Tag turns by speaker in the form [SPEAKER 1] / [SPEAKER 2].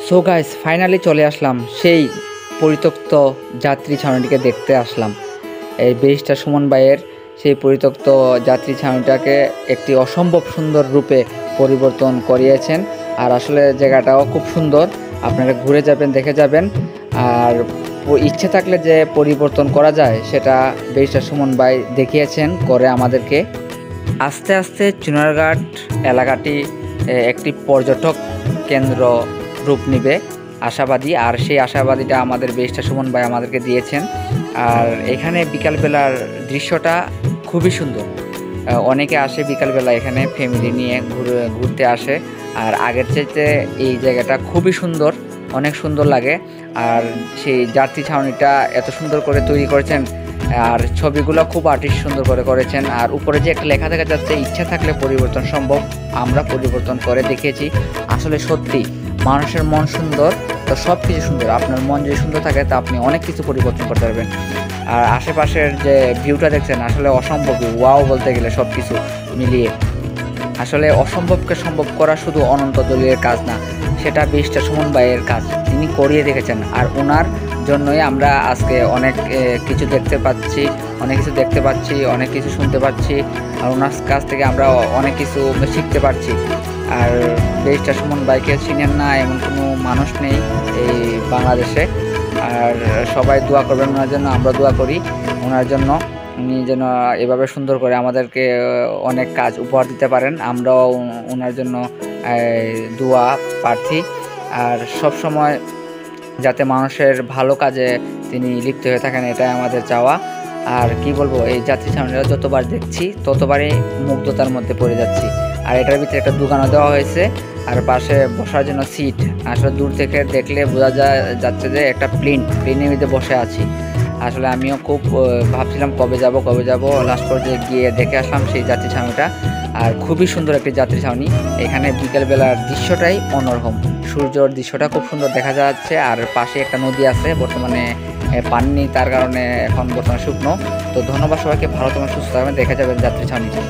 [SPEAKER 1] So guys, finally চলে আসলাম সেই পরিত্যক্ত যাত্রী ছাউনিটিকে দেখতে আসলাম। এই ব্যারিস্টার সুমন ভাইয়ের সেই পরিত্যক্ত যাত্রী ছাউনিটাকে একটি অসম্ভব সুন্দর রূপে পরিবর্তন করিয়েছেন। আর আসলে জায়গাটাও খুব সুন্দর, আপনারা ঘুরে যাবেন, দেখে যাবেন। আর ইচ্ছে থাকলে যে পরিবর্তন করা যায় সেটা ব্যারিস্টার সুমন ভাই দেখিয়েছেন করে আমাদেরকে। আস্তে আস্তে চুনারঘাট এলাকাটি একটি পর্যটক কেন্দ্র রূপ নিবে আশাবাদী। আর সেই আশাবাদীটা আমাদের ব্যারিস্টার সুমন ভাই আমাদেরকে দিয়েছেন। আর এখানে বিকালবেলার দৃশ্যটা খুবই সুন্দর। অনেকে আসে বিকালবেলা এখানে ফ্যামিলি নিয়ে ঘুরতে আসে। আর আগের চাইতে এই জায়গাটা খুবই সুন্দর, অনেক সুন্দর লাগে। আর সেই যাত্রী ছাউনিটা এত সুন্দর করে তৈরি করেছেন, আর ছবিগুলো খুব আর্টিস্ট সুন্দর করে করেছেন। আর উপরে যে একটা লেখা দেখা যাচ্ছে, ইচ্ছা থাকলে পরিবর্তন সম্ভব, আমরা পরিবর্তন করে দেখিয়েছি। আসলে সত্যি মানুষের মন সুন্দর তো সব কিছু সুন্দর। আপনার মন যদি সুন্দর থাকে তা আপনি অনেক কিছু পরিবর্তন করতে পারবেন। আর আশেপাশের যে ভিউটা দেখছেন আসলে অসম্ভব, ওয়াও বলতে গেলে সব কিছু মিলিয়ে। আসলে অসম্ভবকে সম্ভব করা শুধু অনন্ত দলের কাজ না, সেটা ব্যারিস্টার সুমন ভাইয়ের কাজ, তিনি করিয়ে রেখেছেন। আর ওনার জন্যই আমরা আজকে অনেক কিছু দেখতে পাচ্ছি, অনেক কিছু শুনতে পাচ্ছি। আর ওনার কাছ থেকে আমরা অনেক কিছু শিখতে পারছি। আর ব্যারিস্টার সুমন ভাইকে চিনেন না এমন কোনো মানুষ নেই এই বাংলাদেশে। আর সবাই দোয়া করবেন ওনার জন্য, আমরা দোয়া করি ওনার জন্য, উনি যেন এভাবে সুন্দর করে আমাদেরকে অনেক কাজ উপহার দিতে পারেন। আমরাও ওনার জন্য দোয়া প্রার্থী। আর সব সময় যাতে মানুষের ভালো কাজে তিনি লিপ্ত হয়ে থাকেন, এটাই আমাদের চাওয়া। আর কি বলবো, এই যাত্রী ছাউনিটা যতবার দেখছি ততবারই মুগ্ধতার মধ্যে পড়ে যাচ্ছি। আর এটার ভিতরে একটা দোকানও দেওয়া হয়েছে, আর পাশে বসার জন্য সিট। আসলে দূর থেকে দেখলে বোঝা যাচ্ছে যে একটা প্লেনের মধ্যে বসে আছি। আসলে আমিও খুব ভাবছিলাম কবে যাব। লাস্ট পর্যায়ে গিয়ে দেখে আসলাম সেই যাত্রী ছাউনিটা। আর খুবই সুন্দর একটি যাত্রী ছাউনি। এখানে বিকেলবেলার দৃশ্যটাই অন্যরকম, সূর্যর দৃশ্যটা খুব সুন্দর দেখা যাচ্ছে। আর পাশে একটা নদী আছে, বর্তমানে পানি নেই, তার কারণে এখন বর্তমানে শুকনো। তো ধন্যবাদ সবাইকে, ভালো থাকবেন, সুস্থ থাকবেন, দেখে যাবেন যাত্রী ছাউনিটা।